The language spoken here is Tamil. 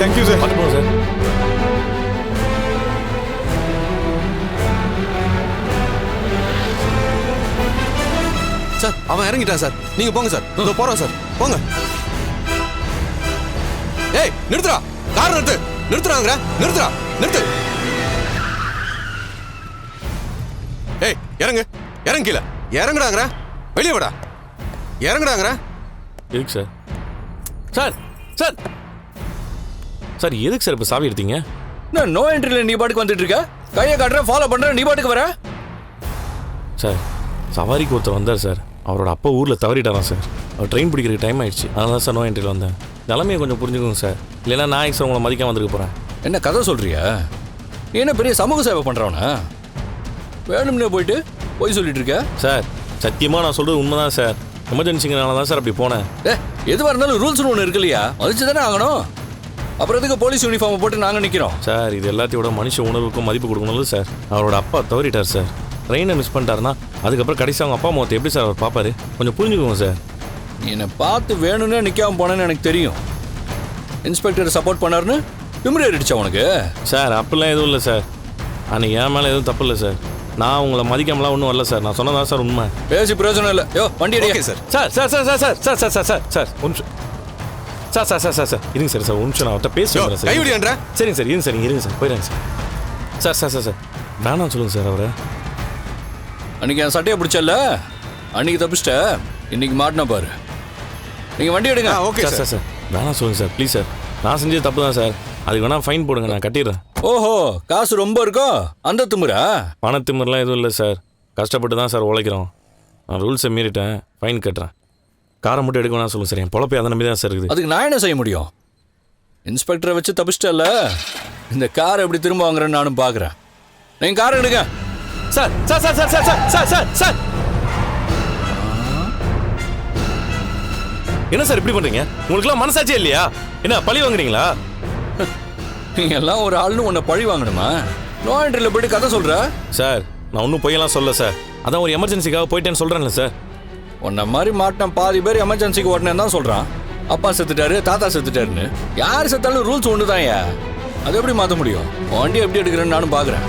Thank you sir. பார்த்து போங்க சார். சார் அவன் இறங்கிட்டான் சார். நீங்க போங்க சார். இதோ போறோம் சார். போங்க. ஏய் நிறுத்துடா, கார் நிறுத்து. நிறுத்துறாங்கற, நிறுத்துடா, நிறுத்து. ஏய் இறங்கு, இறங்கு கீழே. இறங்குடாங்கற, வெளியே வாடா. இறங்குடாங்கற. எதுக்கு சார்? சார் சார் சார் எதுக்கு சார் இப்போ சாவி எடுத்தீங்க? நான் நோ என்ட்ரியில் நீ பாட்டுக்கு வந்துட்டு இருக்க. கையை காட்டுறேன், ஃபாலோ பண்ணுறேன், நீ பாட்டுக்கு வர. சார் சவாரிக்கு ஒருத்தர் வந்தார் சார். அவரோட அப்பா ஊரில் தவறிட்டாரான் சார். அவர் ட்ரெயின் பிடிக்கிறதுக்கு டைம் ஆயிடுச்சு. அதனால சார் நோ என்ட்ரியில் வந்தேன். நிலமையை கொஞ்சம் புரிஞ்சுக்கோங்க சார். இல்லைன்னா நான் சார் உங்களை மதிக்காம வந்துருக்க போகிறேன். என்ன கதை சொல்றியா? நீ என்ன பெரிய சமூக சேவை பண்ணுறவனா? வேணும்னே போயிட்டு போய் சொல்லிட்டு இருக்க. சார் சத்தியமாக நான் சொல்கிறது உண்மை தான் சார். எமர்ஜென்சிங்கனால தான் சார் அப்படி போனேன். எதுவாக இருந்தாலும் ரூல்ஸ்னு ஒன்று இருக்கு இல்லையா? மதிச்சு தானே ஆகணும். அப்புறம் எதுக்கு போலீஸ் யூனிஃபார்மை போட்டு நாங்கள் நிற்கிறோம்? சார் இது எல்லாத்தையோட மனுஷ உணர்வுக்கும் மதிப்பு கொடுக்கணும்ல சார். அவரோட அப்பா தவறிட்டார் சார். ட்ரெயினை மிஸ் பண்ணிட்டாருன்னா அதுக்கப்புறம் கடைசி அவங்க அப்பா முகத்தை எப்படி சார் அவர் பார்ப்பாரு? கொஞ்சம் புரிஞ்சுக்கோங்க சார். நீ என்னை பார்த்து வேணும்னே நிற்காம போனேன்னு எனக்கு தெரியும். இன்ஸ்பெக்டர் சப்போர்ட் பண்ணாருன்னு திமிரு ஏறிடுச்சா உனக்கு? சார் அப்படிலாம் எதுவும் இல்லை சார். அன்னைக்கு என் மேலே எதுவும் தப்பு இல்லை சார். நான் உங்களை மதிக்காமலாம் ஒன்றும் வரல சார். நான் சொன்னதான் சார் உண்மை. பேசி பிரயோஜனம் இல்லை. யோ வண்டி அடிக்க sir. Sir sir sir sir sir sir sir sir sir sir ஒன்று sir sir sir sir sir இருங்க சார். சார் ஒன்று நான் அவர்கிட்ட பேசுகிறேன் சார். கைவிடியன்ற. சரிங்க சார், இருங்க சார், இருங்க சார், போயிடுங்க sir. Sir sir sir sir வேணாம் சொல்லுங்கள் சார் அவரை. அன்னைக்கு என் சட்டையை பிடிச்சல, அன்னைக்கு தப்பிச்சிட்ட, இன்னைக்கு மாட்டினா பாரு. நீங்கள் வண்டி எடுங்க. Okay sir. சார் சார் வேணாம் சொல்லுங்கள் சார் ப்ளீஸ் சார். நான் செஞ்சது தப்பு தான் சார். அதுக்கு வேணா ஃபைன் போடுங்க, நான் கட்டிடுறேன். ஓஹோ காசு ரொம்ப இருக்கோ அந்த திமுறா? பணத்திமுறலாம் எதுவும் இல்லை சார். கஷ்டப்பட்டு தான் சார் உழைக்கிறோம். நான் ரூல்ஸை மீறிட்டேன், ஃபைன் கட்டுறேன். காரை மட்டும் எடுக்க வேணா சொல்லுங்கள் சார். என் பொழப்பை அதை நம்பி தான் சார் இருக்குது. அதுக்கு நான் என்ன செய்ய முடியும்? இன்ஸ்பெக்டரை வச்சு தப்பிச்சிட்டல, இந்த காரை எப்படி திரும்ப வாங்குறேன்னு நானும் பார்க்குறேன். நீங்கள் காரை எடுங்க. Sir sir sir sir sir sir sir sir என்ன சார் இப்படி பண்ணுறீங்க? உங்களுக்குலாம் மனசாட்சியே இல்லையா? என்ன பழி வாங்குறீங்களா? நீங்கள் எல்லாம் ஒரு ஆள்னு உன்னை பழி வாங்கணுமா? நோ என்ட்ரியில் போயிட்டு கதை சொல்கிற? சார் நான் ஒன்றும் பொய்யெல்லாம் சொல்ல சார். அதான் ஒரு எமர்ஜென்சிக்காக போயிட்டேன்னு சொல்கிறேன்ல சார். உன்னை மாதிரி மாட்டின பாதி பேர் எமர்ஜென்சிக்கு ஓட்டினேன்னு தான் சொல்கிறான். அப்பா செத்துட்டாரு, தாத்தா செத்துட்டாருன்னு. யார் செத்தாலும் ரூல்ஸ் ஒன்று தான். அது எப்படி மாற்ற முடியும்? வண்டி எப்படி எடுக்கிறேன்னு நானும் பார்க்குறேன்.